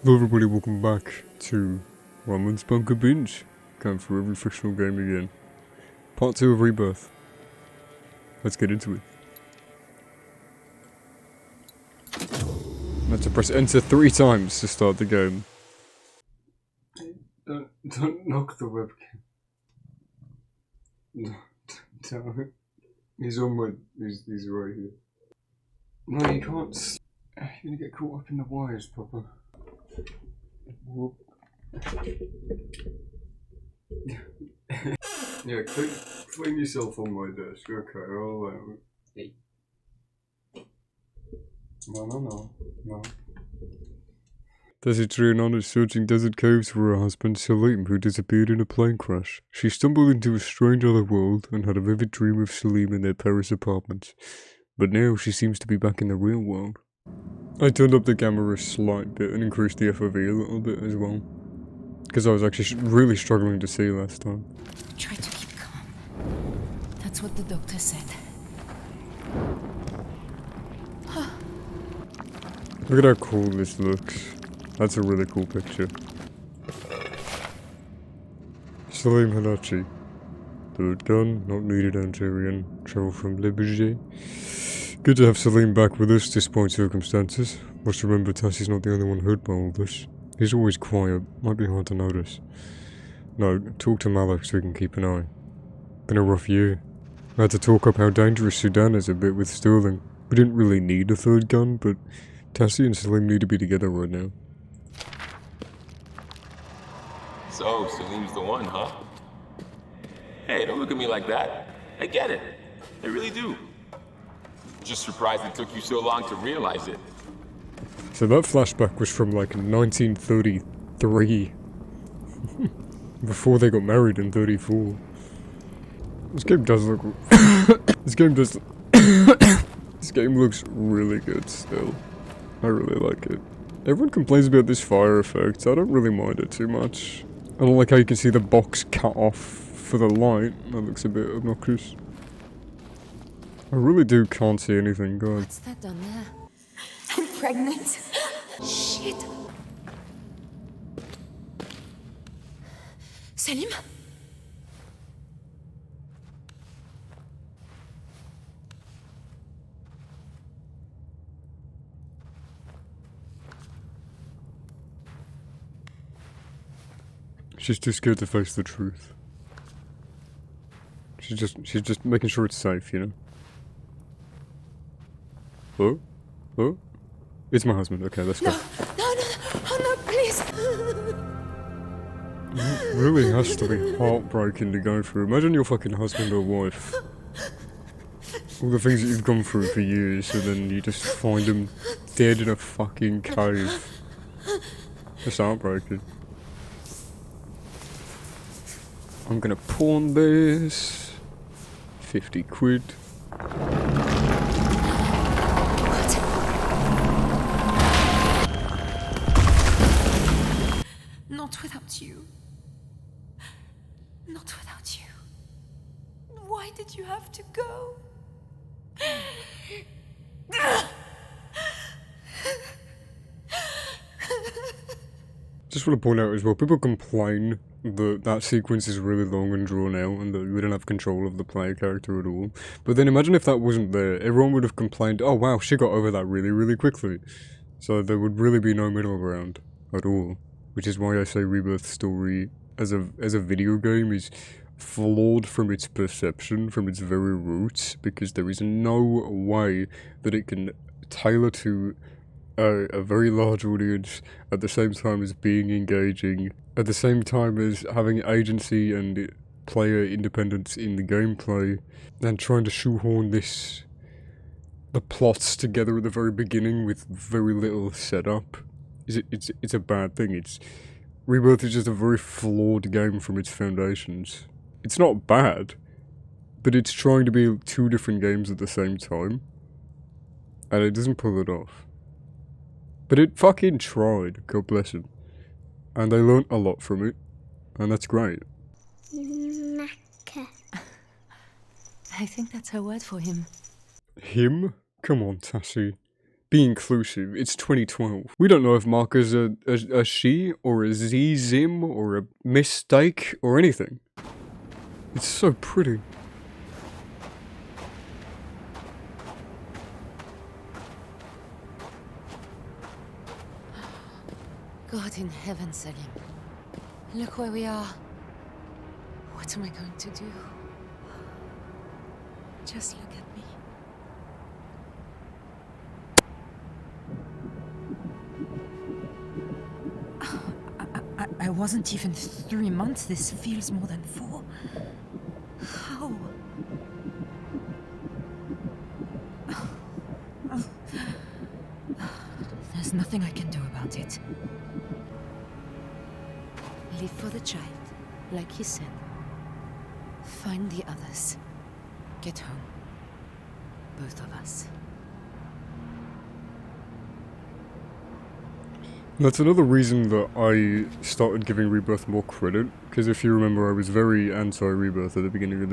Hello everybody, welcome back to Ramen's Bunker Binge. Time for every fictional game again. Part 2 of Rebirth. Let's get into it. I have to press enter 3 times to start the game. Don't knock the webcam. No, don't. He's on my... He's right here. No, you can't... You're gonna get caught up in the wires, Papa. Whoop. Yeah, clean yourself on my desk. Okay, I'll allow it. Hey. No. Tessie Trianon is searching desert caves for her husband Salim, who disappeared in a plane crash. She stumbled into a strange other world and had a vivid dream of Salim in their Paris apartment. But now she seems to be back in the real world. I turned up the camera a slight bit and increased the FOV a little bit as well. Because I was actually really struggling to see last time. Try to keep calm. That's what the doctor said. Look at how cool this looks. That's a really cool picture. Salim Hanachi. Third gun, not needed Algerian. Travel from Binge. Good to have Salim back with us despite circumstances. Must remember Tassie's not the only one hurt by all this. He's always quiet, might be hard to notice. No, talk to Malik so we can keep an eye. Been a rough year. I had to talk up how dangerous Sudan is a bit with Sterling. We didn't really need a third gun, but Tassie and Salim need to be together right now. So, Salim's the one, huh? Hey, don't look at me like that. I get it. I really do. Just surprised it took you so long to realize it. So that flashback was from like 1933. Before they got married in 34. This game does look... This game does... This game looks really good still. I really like it. Everyone complains about this fire effect. I don't really mind it too much. I don't like how you can see the box cut off for the light. That looks a bit obnoxious. I really can't see anything, God. What's that down there? I'm pregnant. Shit. Salim? She's too scared to face the truth. She's just making sure it's safe, you know? Oh? Oh? It's my husband. Okay, let's go. No! Oh no, please! It really has to be heartbreaking to go through. Imagine your fucking husband or wife. All the things that you've gone through for years, and then you just find him dead in a fucking cave. It's heartbreaking. I'm gonna pawn this. 50 quid. Not without you. Not without you. Why did you have to go? Just want to point out as well, people complain that that sequence is really long and drawn out and that we don't have control of the player character at all. But then imagine if that wasn't there, everyone would have complained, oh wow, she got over that really, really quickly. So there would really be no middle ground at all. Which is why I say Rebirth story as a video game is flawed from its perception, from its very roots, because there is no way that it can tailor to a very large audience at the same time as being engaging, at the same time as having agency and player independence in the gameplay, and trying to shoehorn the plots together at the very beginning with very little setup. It's a bad thing. Rebirth is just a very flawed game from its foundations. It's not bad, but it's trying to be 2 different games at the same time, and it doesn't pull it off. But it fucking tried, God bless it. And they learnt a lot from it, and that's great. I think that's her word for him. Him? Come on, Tassie. be inclusive. It's 2012. We don't know if Mark is a she, or a Z-Zim, or a mistake, or anything. It's so pretty. God in heaven, Selim. Look where we are. What am I going to do? Just look at me. I wasn't even 3 months. This feels more than 4. How? There's nothing I can do about it. Live for the child, like he said. Find the others. Get home. Both of us. That's another reason that I started giving Rebirth more credit, because if you remember, I was very anti-Rebirth at the beginning of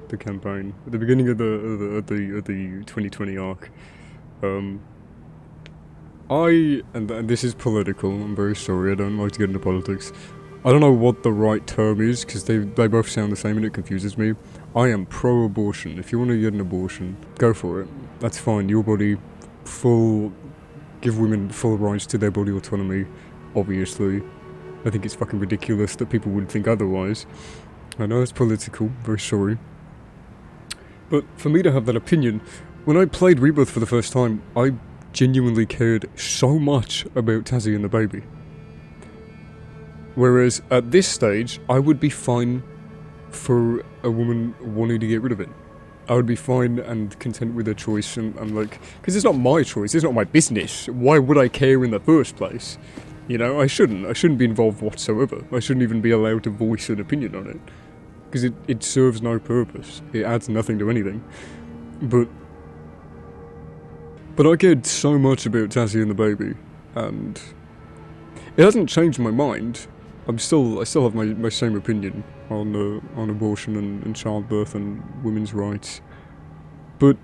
the campaign, at the beginning of the 2020 arc. And this is political, I'm very sorry, I don't like to get into politics. I don't know what the right term is, because they both sound the same and it confuses me. I am pro-abortion. If you want to get an abortion, go for it. That's fine, your body, give women full rights to their body autonomy, obviously. I think it's fucking ridiculous that people would think otherwise. I know it's political, very sorry. But for me to have that opinion, when I played Rebirth for the first time, I genuinely cared so much about Tazzy and the baby. Whereas at this stage, I would be fine for a woman wanting to get rid of it. I would be fine and content with her choice, and like, because it's not my choice, it's not my business. Why would I care in the first place? You know, I shouldn't be involved whatsoever. I shouldn't even be allowed to voice an opinion on it. Because it serves no purpose. It adds nothing to anything. But I cared so much about Tazzy and the baby, and it hasn't changed my mind. I still have my same opinion on abortion and childbirth and women's rights, but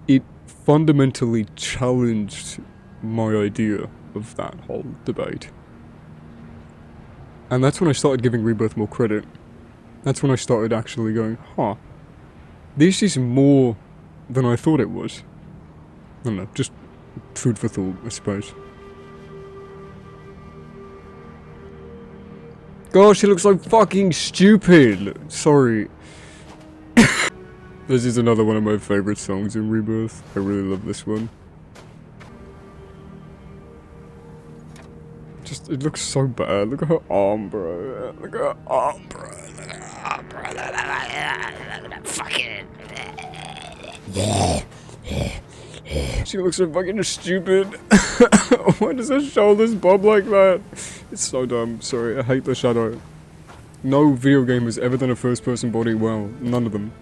it fundamentally challenged my idea of that whole debate. And that's when I started giving Rebirth more credit. That's when I started actually going, huh, this is more than I thought it was. I don't know, just food for thought, I suppose. Gosh, he looks so fucking stupid! Sorry. This is another one of my favourite songs in Rebirth. I really love this one. Just, it looks so bad. Look at her arm, bro. Look at her arm, bro. Look at her arm, bro. Fucking. She looks so fucking stupid. Why does her shoulders bob like that? It's so dumb. Sorry, I hate the shadow. No video game has ever done a first-person body well. None of them.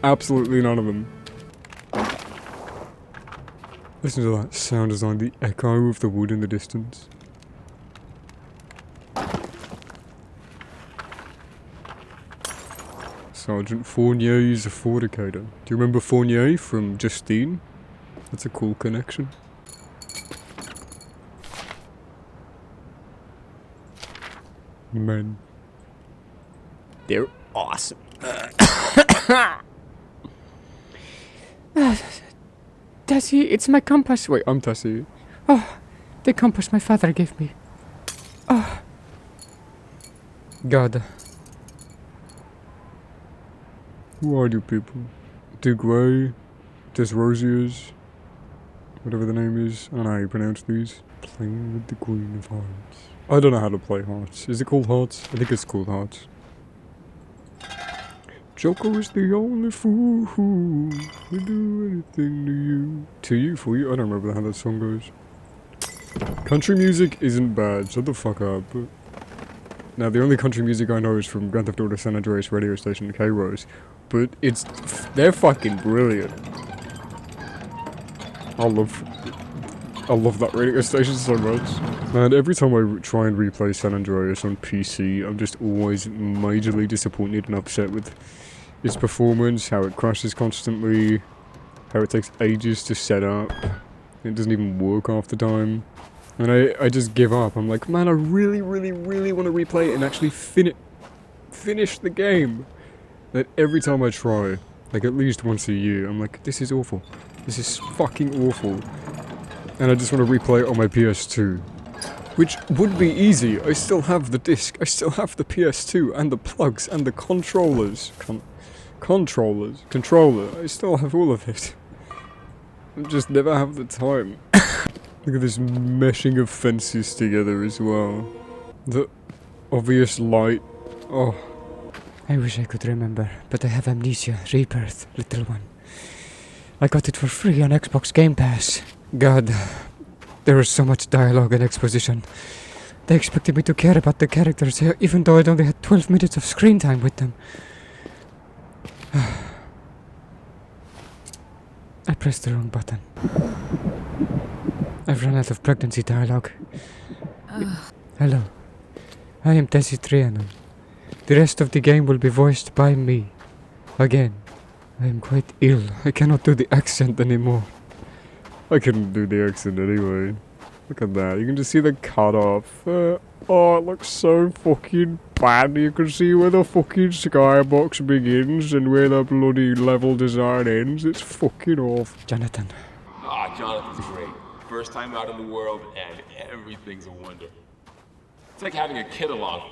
Absolutely none of them. Listen to that sound design, the echo of the wood in the distance. Sergeant Fournier is a forticator. Do you remember Fournier from Justine? That's a cool connection. Men. They're awesome. Tessie, it's my compass. Wait, I'm Tessie. Oh, the compass my father gave me. Oh. God. Who are you people? DeGray? Desrosiers? Whatever the name is. I don't know how you pronounce these. Playing with the Queen of Hearts. I don't know how to play Hearts. Is it called Hearts? I think it's called Hearts. Joker is the only fool who will do anything to you. To you, for you? I don't remember how that song goes. Country music isn't bad. Shut the fuck up. Now, the only country music I know is from Grand Theft Auto San Andreas radio station K-Rose. But they're fucking brilliant. I love that radio station so much. And every time I try and replay San Andreas on PC, I'm just always majorly disappointed and upset with its performance, how it crashes constantly, how it takes ages to set up, It doesn't even work half the time. And I just give up. I'm like, man, I really, really, really want to replay it and actually finish the game. That every time I try, like at least once a year, I'm like, this is awful. This is fucking awful. And I just want to replay it on my PS2. Which would be easy. I still have the disc. I still have the PS2 and the plugs and the controllers. Controller. I still have all of it. I just never have the time. Look at this meshing of fences together as well. The obvious light. Oh. I wish I could remember, but I have Amnesia, Rebirth, little one. I got it for free on Xbox Game Pass. God, there was so much dialogue and exposition. They expected me to care about the characters, even though I'd only had 12 minutes of screen time with them. I pressed the wrong button. I've run out of pregnancy dialogue. Hello, I am Tessie Trianon. The rest of the game will be voiced by me. Again, I am quite ill. I cannot do the accent anymore. I couldn't do the accent anyway. Look at that. You can just see the cut off. Oh, it looks so fucking bad. You can see where the fucking skybox begins and where the bloody level design ends. It's fucking off. Jonathan. Ah, Jonathan's great. First time out in the world, and everything's a wonder. It's like having a kid along.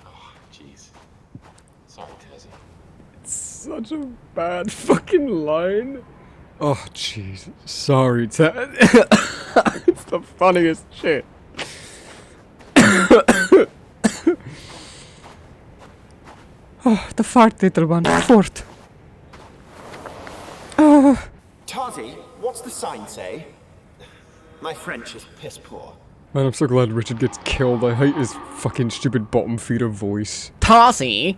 Oh, jeez. Sorry, Tessie. Such a bad fucking line. Oh, jeez. Sorry, it's the funniest shit. Oh, the fart, little one. Fort. Oh. Tazi, what's the sign say? My French is piss poor. Man, I'm so glad Richard gets killed. I hate his fucking stupid bottom feeder voice. Tarsi?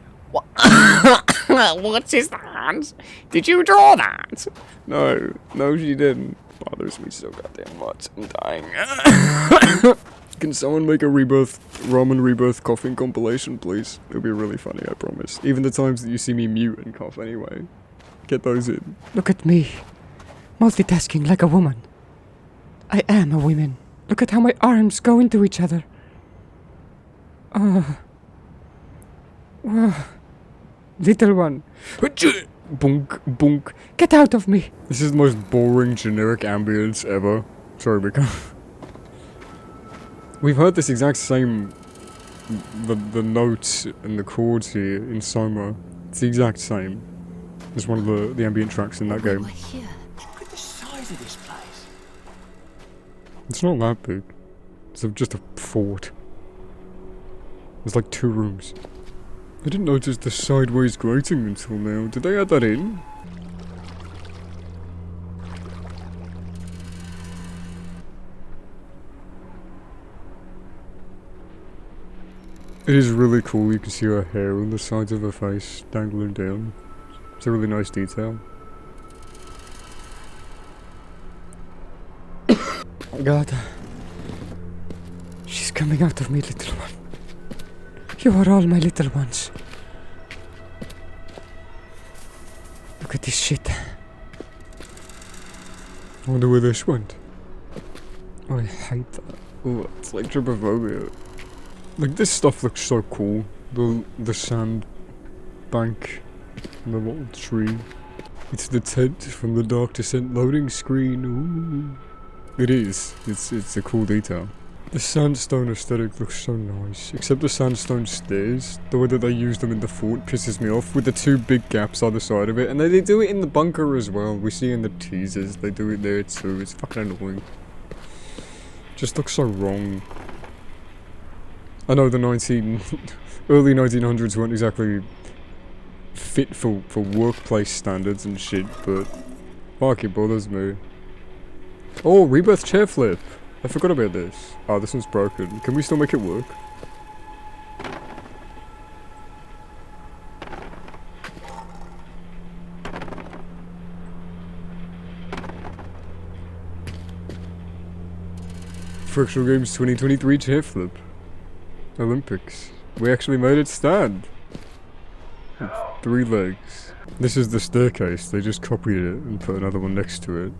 What's his that? Did you draw that? No, she didn't. Bothers me so goddamn much. I'm dying. Can someone make a Ramen Rebirth coughing compilation, please? It'll be really funny, I promise. Even the times that you see me mute and cough anyway. Get those in. Look at me. Multitasking like a woman. I am a woman. Look at how my arms go into each other. Little one. Bunk, bunk. Get out of me. This is the most boring generic ambience ever. Sorry, Mika. We've heard this exact same... The notes and the chords here in Soma. It's the exact same. It's one of the ambient tracks in that game. We're here. Look at the size of this place. It's not that big. It's just a fort. There's like 2 rooms. I didn't notice the sideways grating until now. Did they add that in? It is really cool. You can see her hair on the sides of her face dangling down. It's a really nice detail. God. She's coming out of me, little one. You are all my little ones. Look at this shit. I wonder where this went. Oh, I hate that. Oh, it's like trypophobia. Like, this stuff looks so cool. The sand bank and the little tree. It's the tent from the Dark Descent loading screen. Ooh. It is. It's a cool detail. The sandstone aesthetic looks so nice. Except the sandstone stairs. The way that they use them in the fort pisses me off. With the 2 big gaps either side of it. And they do it in the bunker as well. We see in the teasers. They do it there too. It's fucking annoying. Just looks so wrong. I know the early 1900s weren't exactly fit for workplace standards and shit, but fuck, it bothers me. Oh, Rebirth chair flip. I forgot about this. Oh, this one's broken. Can we still make it work? Frictional Games 2023 chair flip. Olympics. We actually made it stand. 3 legs. This is the staircase. They just copied it and put another one next to it.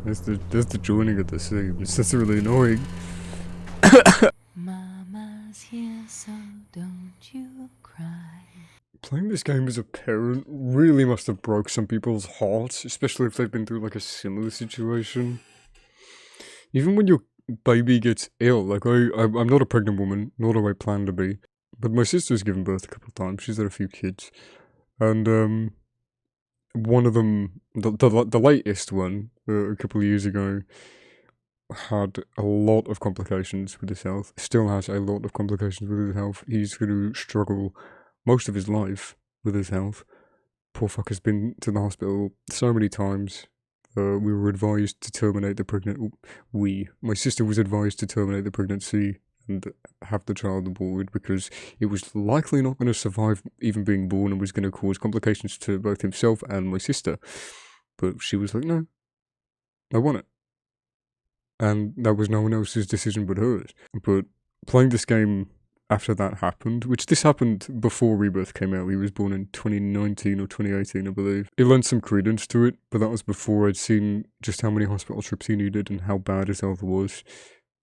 There's the joining of the seams. That's really annoying. Mama's here, so don't you cry. Playing this game as a parent really must have broke some people's hearts, especially if they've been through like a similar situation. Even when your baby gets ill, like I'm not a pregnant woman, nor do I plan to be, but my sister's given birth a couple of times. She's had a few kids, and one of them, the latest one, a couple of years ago, had a lot of complications with his health. Still has a lot of complications with his health. He's going to struggle most of his life with his health. Poor fuck has been to the hospital so many times. We were advised to terminate the my sister was advised to terminate the pregnancy and have the child aborted because it was likely not going to survive even being born and was going to cause complications to both himself and my sister. But she was like, no, I want it. And that was no one else's decision but hers. But playing this game after that happened, which this happened before Rebirth came out. He was born in 2019 or 2018, I believe. It lent some credence to it, but that was before I'd seen just how many hospital trips he needed and how bad his health was.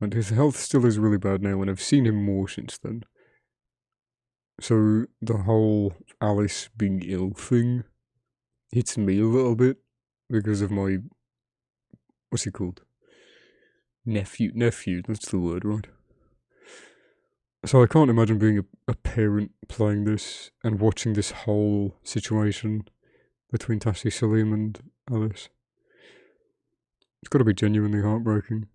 And his health still is really bad now, and I've seen him more since then. So the whole Alice being ill thing hits me a little bit because of my... what's he called? Nephew, that's the word, right? So I can't imagine being a parent playing this and watching this whole situation between Tassie Salim and Alice. It's got to be genuinely heartbreaking.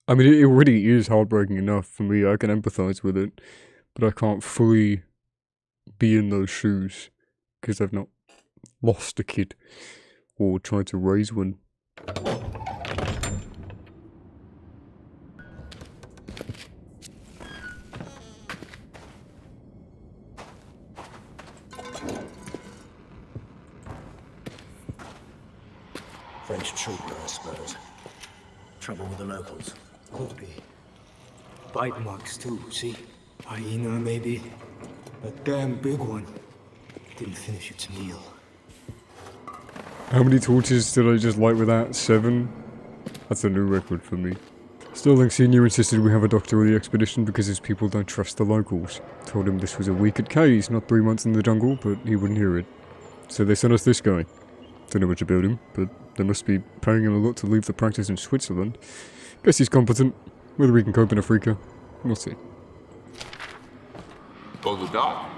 I mean, it already is heartbreaking enough for me. I can empathise with it, but I can't fully be in those shoes because I've not lost a kid or tried to raise one. French trooper, I suppose. Trouble with the locals. Could be. Bite marks too, see? Hyena maybe. A damn big one. Didn't finish its meal. How many torches did I just light with that? 7? That's a new record for me. Sterling Sr. insisted we have a doctor on the expedition because his people don't trust the locals. Told him this was a week at K's, not 3 months in the jungle, but he wouldn't hear it. So they sent us this guy. Don't know much about him, but they must be paying him a lot to leave the practice in Switzerland. Guess he's competent. Whether he can cope in Africa, we'll see. Oh, the doc?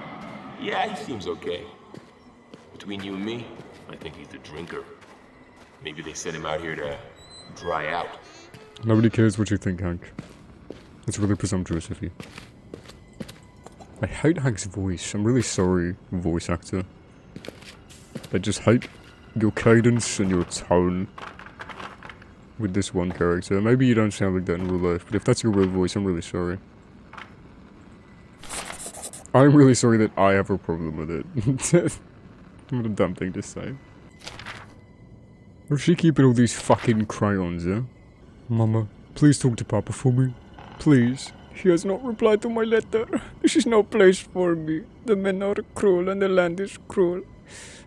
Yeah, he seems okay. Between you and me, I think he's a drinker. Maybe they sent him out here to dry out. Nobody cares what you think, Hank. It's really presumptuous of you. I hate Hank's voice. I'm really sorry, voice actor. I just hate your cadence and your tone with this one character. Maybe you don't sound like that in real life, but if that's your real voice, I'm really sorry. I'm really sorry that I have a problem with it. What a dumb thing to say. Where's she keeping all these fucking crayons, yeah? Mama, please talk to Papa for me. Please. He has not replied to my letter. This is no place for me. The men are cruel and the land is cruel.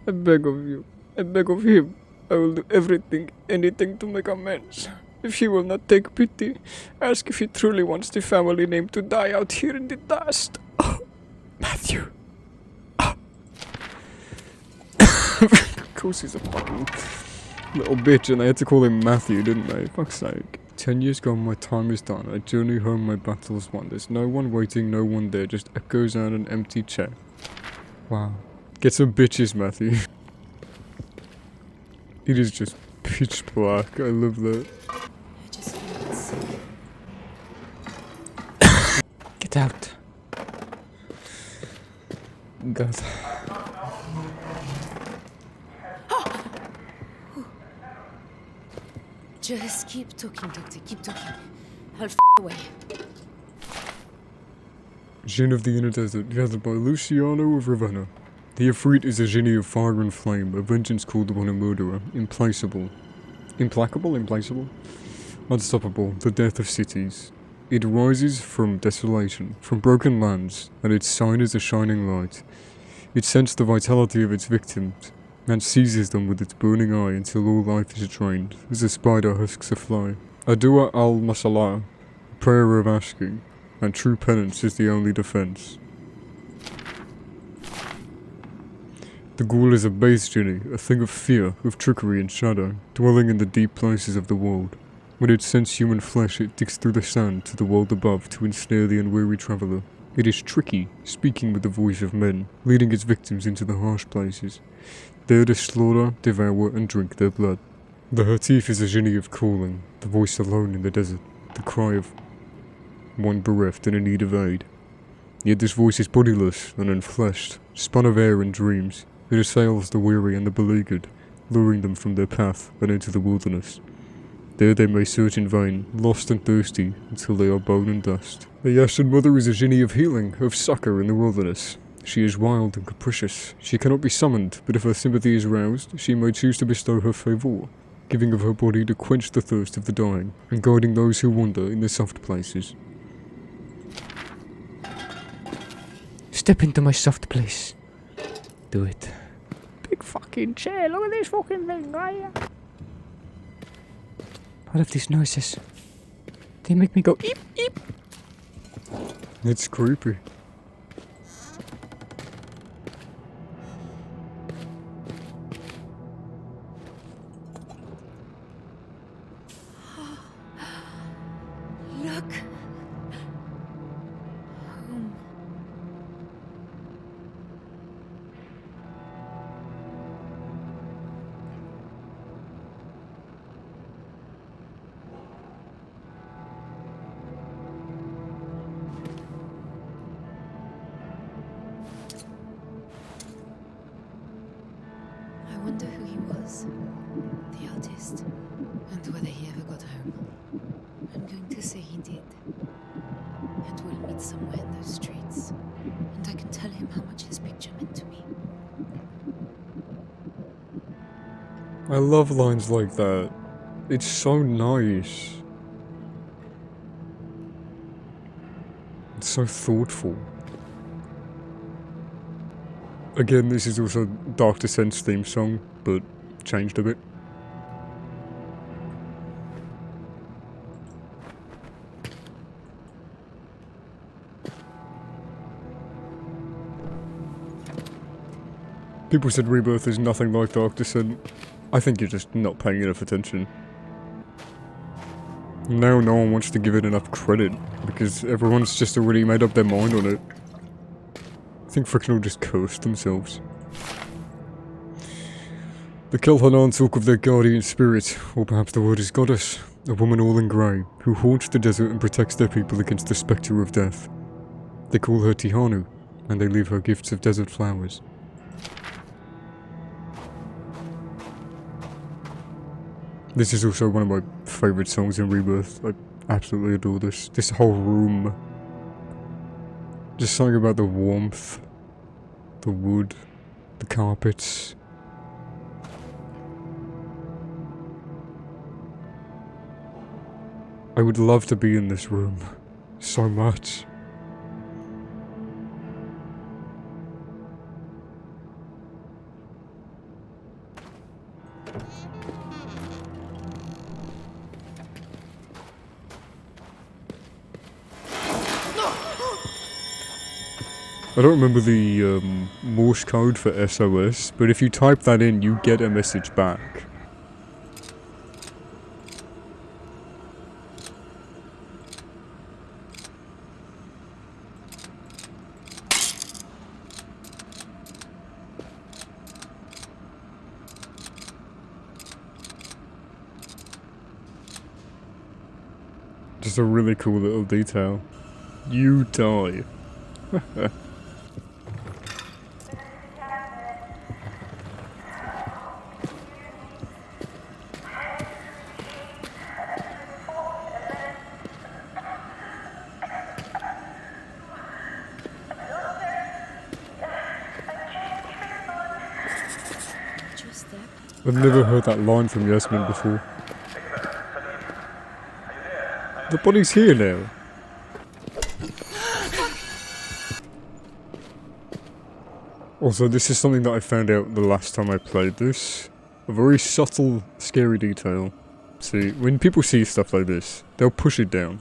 I beg of you. I beg of him. I will do everything, anything to make amends. If he will not take pity, ask if he truly wants the family name to die out here in the dust. Oh, Matthew. Oh. Of course he's a fucking little bitch and I had to call him Matthew, didn't I? Fuck's sake. 10 years gone, my time is done. I journey home, my battles won. There's no one waiting, no one there. Just echoes out an empty chair. Wow. Get some bitches, Matthew. It is just pitch black. I love that. I just feel sick. Get out. God. Just keep talking, Doctor. Keep talking. I'll away. Djinn of the Inner Desert, gathered by Luciano of Ravenna. The Ifrit is a genie of fire and flame, a vengeance called upon a murderer, implacable. Implacable? Implacable? Unstoppable, the death of cities. It rises from desolation, from broken lands, and its sign is a shining light. It scents the vitality of its victims, and seizes them with its burning eye until all life is drained, as a spider husks a fly. Adua al-Masalah, prayer of asking, and true penance is the only defense. The ghoul is a base jinni, a thing of fear, of trickery and shadow, dwelling in the deep places of the world. When it scents human flesh, it digs through the sand to the world above to ensnare the unwary traveller. It is tricky, speaking with the voice of men, leading its victims into the harsh places, there to slaughter, devour, and drink their blood. The Hatif is a jinni of calling, the voice alone in the desert, the cry of one bereft and in need of aid. Yet this voice is bodiless and unfleshed, spun of air and dreams. It assails the weary and the beleaguered, luring them from their path and into the wilderness. There they may search in vain, lost and thirsty, until they are bone and dust. The Yashan Mother is a jinni of healing, of succour in the wilderness. She is wild and capricious. She cannot be summoned, but if her sympathy is roused, she may choose to bestow her favour, giving of her body to quench the thirst of the dying, and guiding those who wander in the soft places. Step into my soft place. Do it. Big fucking chair. Look at this fucking thing, right? All of these noises. They make me go eep eep. It's creepy. Look. Home. I wonder who he was, the artist, and whether he ever got home. I'm going to say he did. And we'll meet somewhere in those streets, and I can tell him how much his picture meant to me. I love lines like that. It's so nice. It's so thoughtful. Again, this is also Dark Descent's theme song, but changed a bit. People said Rebirth is nothing like Dark Descent. I think you're just not paying enough attention. Now no one wants to give it enough credit, because everyone's just already made up their mind on it. I think Frictional just cursed themselves. The Kelhanan talk of their guardian spirit, or perhaps the word is goddess, a woman all in grey, who haunts the desert and protects their people against the spectre of death. They call her Tihanu, and they leave her gifts of desert flowers. This is also one of my favourite songs in Rebirth. I absolutely adore this. This whole room. Just something about the warmth, the wood, the carpets. I would love to be in this room so much. I don't remember the Morse code for SOS, but if you type that in, you get a message back. Just a really cool little detail. You die. I've never heard that line from Yasmin before. The body's here now. Also, this is something that I found out the last time I played this. A very subtle, scary detail. See, when people see stuff like this, they'll push it down.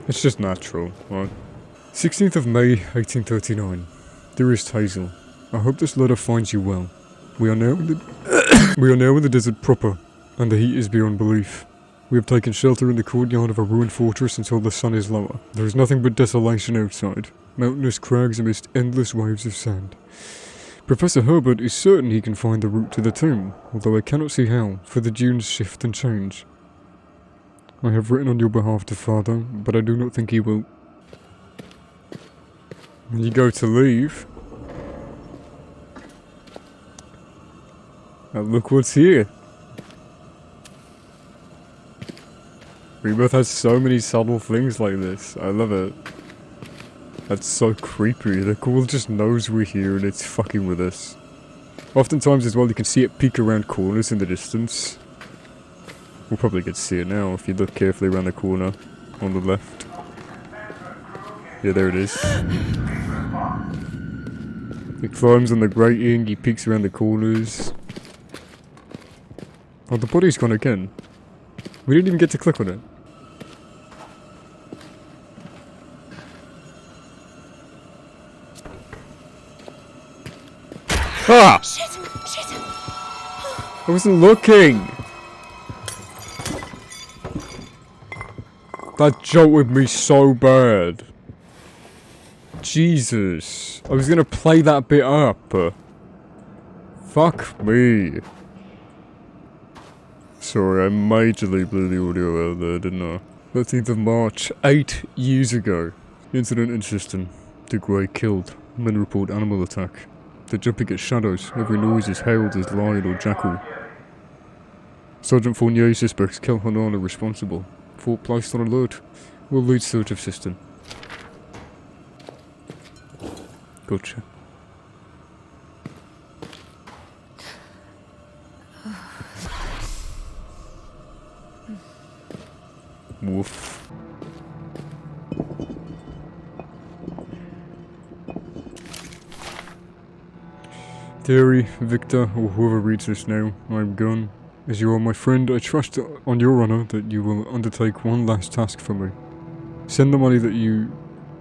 It's just natural, right? 16th of May, 1839. Dearest Hazel, I hope this letter finds you well. We are now in the we are now in the desert proper, and the heat is beyond belief. We have taken shelter in the courtyard of a ruined fortress until the sun is lower. There is nothing but desolation outside, mountainous crags amidst endless waves of sand. Professor Herbert is certain he can find the route to the tomb, although I cannot see how, for the dunes shift and change. I have written on your behalf to Father, but I do not think he will. When you go to leave, and look what's here. Rebirth has so many subtle things like this. I love it. That's so creepy. The ghoul just knows we're here and it's fucking with us. Oftentimes as well you can see it peek around corners in the distance. We'll probably get to see it now if you look carefully around the corner on the left. Yeah, there it is. He climbs on the grating, he peeks around the corners. Oh, the body's gone again. We didn't even get to click on it. Ah! Shit! Shit! I wasn't looking! That jolted me so bad. Jesus. I was gonna play that bit up. Fuck me. Sorry, I majorly blew the audio out there, didn't I? 13th of March, 8 years ago. Incident in Siston. The Grey killed. Men report animal attack. They're jumping at shadows. Every noise is hailed as lion or jackal. Sergeant Fournier suspects Kel Hanan responsible. Fort placed on alert. Will lead search of Siston. Gotcha. Woof. Terry, Victor, or whoever reads this now, I'm gone. As you are my friend, I trust on your honor that you will undertake one last task for me. Send the money that you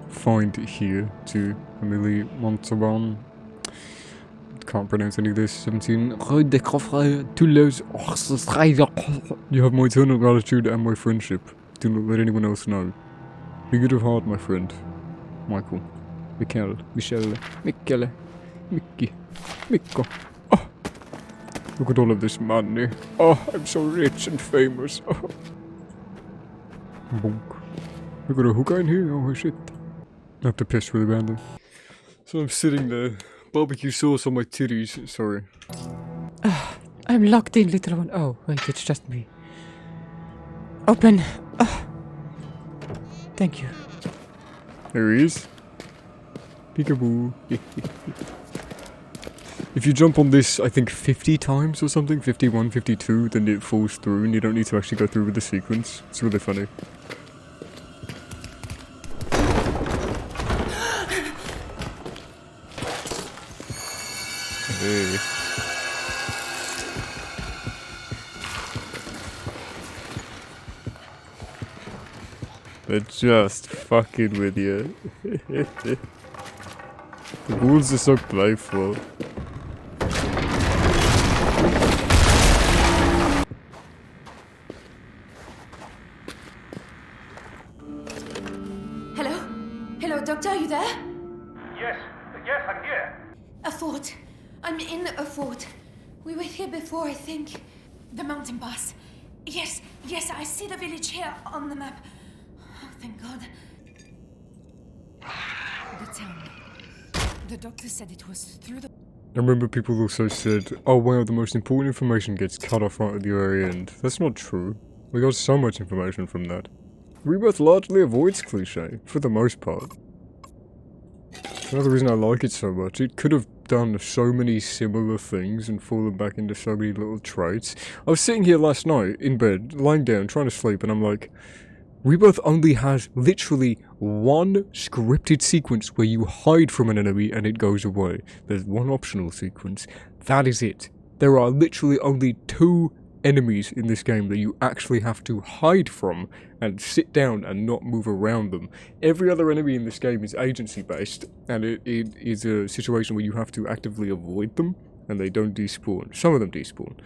find here to Amélie Montauban. Can't pronounce any of this. 17. Rue des Coffres, Toulouse. You have my eternal gratitude and my friendship. Do not let anyone else know. Be good of heart, my friend. Michael. Michele. Michele. Mickey. Mikko. Oh! Look at all of this money. Oh, I'm so rich and famous. Oh. Bonk. We got a hookah in here? Oh shit. I have to piss really badly. So I'm sitting there. Barbecue sauce on my titties. Sorry. I'm locked in, little one. Oh, wait, it's just me. Open. Thank you. There he is. Peekaboo. If you jump on this, I think 50 times or something, 51, 52, then it falls through and you don't need to actually go through with the sequence. It's really funny. Hey. They're just fucking with you. The ghouls are so playful. Hello? Hello, Doctor, are you there? Yes, I'm here. A fort. I'm in a fort. We were here before, I think. The mountain pass. Yes, I see the village here on the map. Oh, thank God. The town. The doctor said it was through the... I remember people also said, oh wow, the most important information gets cut off right at the very end. That's not true. We got so much information from that. Rebirth largely avoids cliché, for the most part. Another reason I like it so much, it could have done so many similar things and fallen back into so many little traits. I was sitting here last night, in bed, lying down, trying to sleep, and I'm like, Rebirth only has literally one scripted sequence where you hide from an enemy and it goes away. There's one optional sequence. That is it. There are literally only 2 enemies in this game that you actually have to hide from and sit down and not move around them. Every other enemy in this game is agency based, and it is a situation where you have to actively avoid them and they don't despawn. Some of them despawn.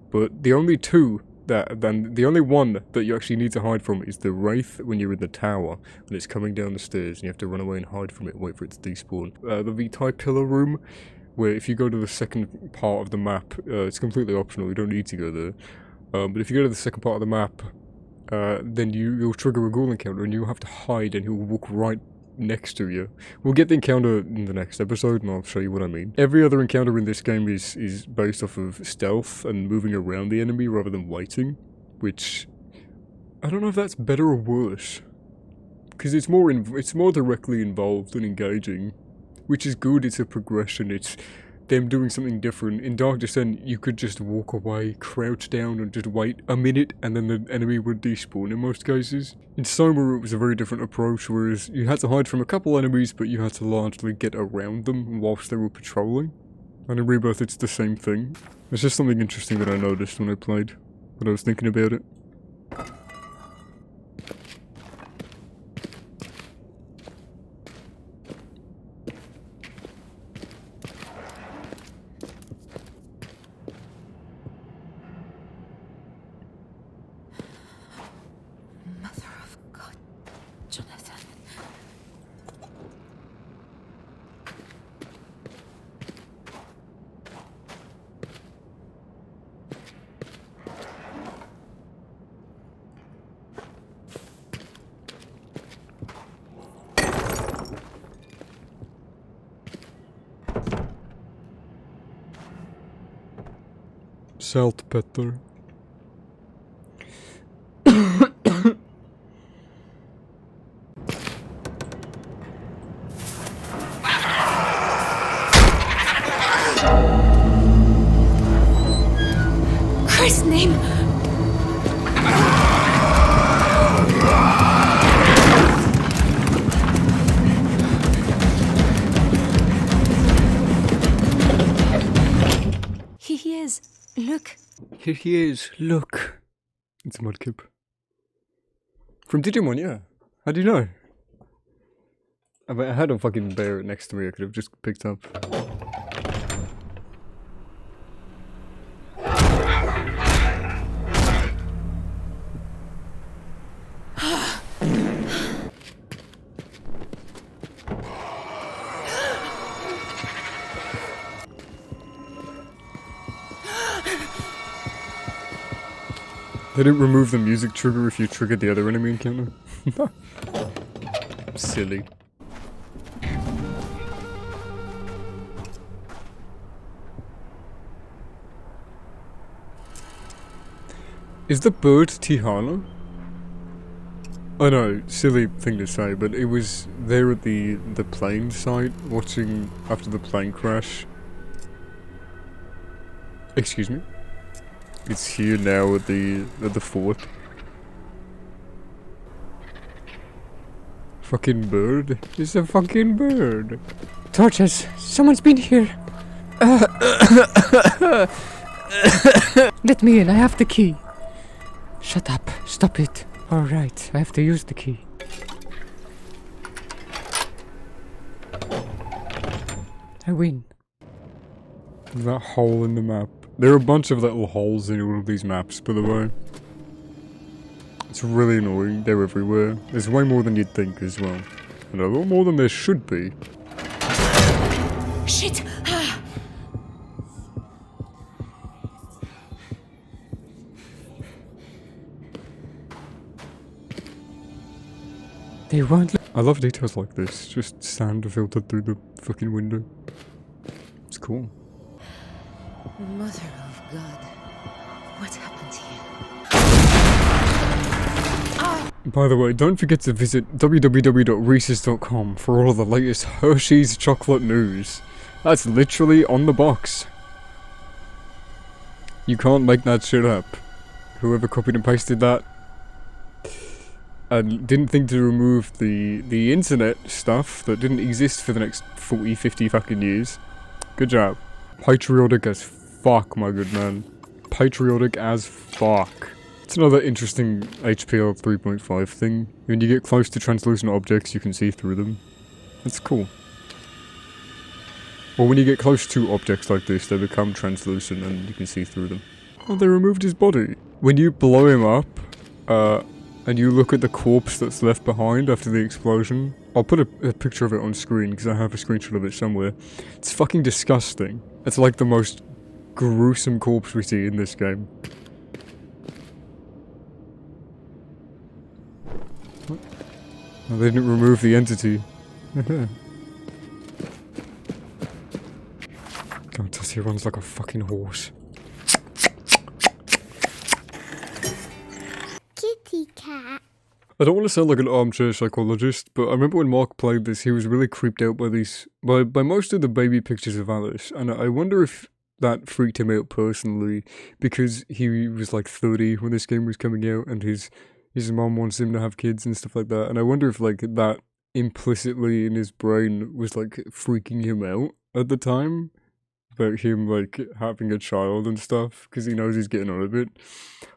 But the only 2 the only one that you actually need to hide from is the Wraith when you're in the tower and it's coming down the stairs and you have to run away and hide from it, wait for it to despawn. The V-Type pillar room, where if you go to the second part of the map, it's completely optional, you don't need to go there. But if you go to the second part of the map, then you'll trigger a ghoul encounter and you'll have to hide and he'll walk right next to you. We'll get the encounter in the next episode and I'll show you what I mean. Every other encounter in this game is based off of stealth and moving around the enemy rather than waiting, which I don't know if that's better or worse, because it's more directly involved and engaging, which is good. It's a progression, it's them doing something different. In Dark Descent, you could just walk away, crouch down and just wait a minute and then the enemy would despawn in most cases. In Soma, it was a very different approach, whereas you had to hide from a couple enemies but you had to largely get around them whilst they were patrolling. And in Rebirth it's the same thing. It's just something interesting that I noticed when I played, when I was thinking about it. Saltpetter. Christ's name! Here he is. Look. Here he is, look. It's Mudkip. From Digimon, yeah. How do you know? I had a fucking bear next to me I could have just picked up. They didn't remove the music trigger if you triggered the other enemy encounter. Silly. Is the bird Tihana? I know, silly thing to say, but it was there at the plane site, watching after the plane crash. Excuse me? It's here now at the fort. Fucking bird. It's a fucking bird. Torches! Someone's been here! Let me in, I have the key. Shut up, stop it. Alright, I have to use the key. I win. That hole in the map. There are a bunch of little holes in all of these maps, by the way. It's really annoying, they're everywhere. There's way more than you'd think as well. And a lot more than there should be. Shit! They won't I love details like this, just sand filtered through the fucking window. It's cool. Mother of God. What happened here? By the way, don't forget to visit www.reeses.com for all of the latest Hershey's chocolate news. That's literally on the box. You can't make that shit up. Whoever copied and pasted that, and didn't think to remove the internet stuff that didn't exist for the next 40, 50 fucking years. Good job. Patriotic as fuck, my good man. Patriotic as fuck. It's another interesting HPL 3.5 thing. When you get close to translucent objects, you can see through them. That's cool. Or when you get close to objects like this, they become translucent and you can see through them. Oh, they removed his body. When you blow him up, and you look at the corpse that's left behind after the explosion, I'll put a picture of it on screen because I have a screenshot of it somewhere. It's fucking disgusting. It's like the most gruesome corpse we see in this game. What? Oh, they didn't remove the entity. God, Tussie runs like a fucking horse. Kitty cat. I don't want to sound like an armchair psychologist, but I remember when Mark played this, he was really creeped out by by most of the baby pictures of Alice, and I wonder if that freaked him out personally, because he was like 30 when this game was coming out, and his mom wants him to have kids and stuff like that, and I wonder if like that implicitly in his brain was like freaking him out at the time, about him like having a child and stuff, because he knows he's getting on a bit.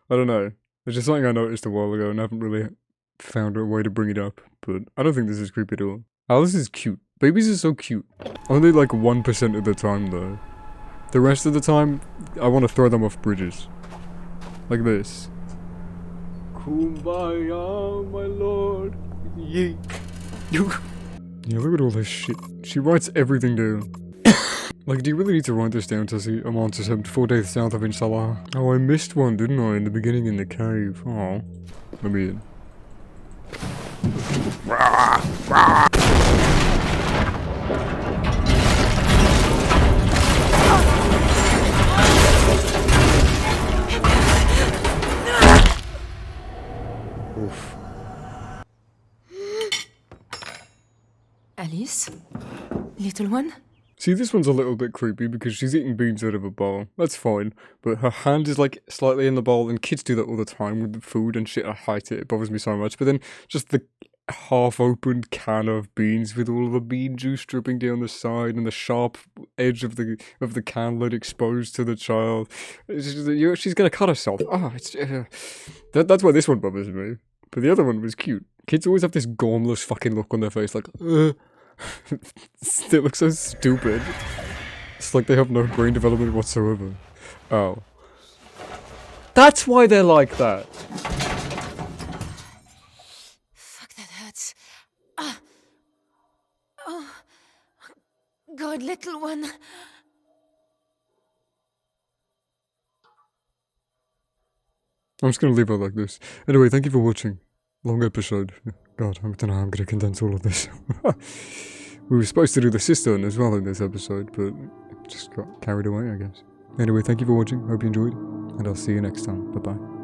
I don't know. It's just something I noticed a while ago, and I haven't really found a way to bring it up, but I don't think this is creepy at all. Alice is cute. Babies are so cute. Only like 1% of the time though. The rest of the time, I want to throw them off bridges. Like this. Kumbaya, my lord. Yeet. Yeah, look at all this shit. She writes everything down. Like, do you really need to write this down to see a monster attempt 4 days south of Inshallah? Oh, I missed one, didn't I, in the beginning in the cave? Oh. Let me in. Oof. Alice? Little one? See, this one's a little bit creepy because she's eating beans out of a bowl. That's fine. But her hand is like slightly in the bowl, and kids do that all the time with the food and shit. I hate it. It bothers me so much. But then just the half-opened can of beans with all of the bean juice dripping down the side and the sharp edge of the can lid exposed to the child. She's gonna cut herself. Oh, that's why this one bothers me. But the other one was cute. Kids always have this gormless fucking look on their face, like, They look so stupid. It's like they have no brain development whatsoever. Oh. That's why they're like that! Fuck, that hurts. Oh. God, little one. I'm just gonna leave it like this. Anyway, thank you for watching. Long episode. God, I don't know how I'm gonna condense all of this. We were supposed to do the sister one as well in this episode, but just got carried away, I guess. Anyway, thank you for watching. Hope you enjoyed, and I'll see you next time. Bye-bye.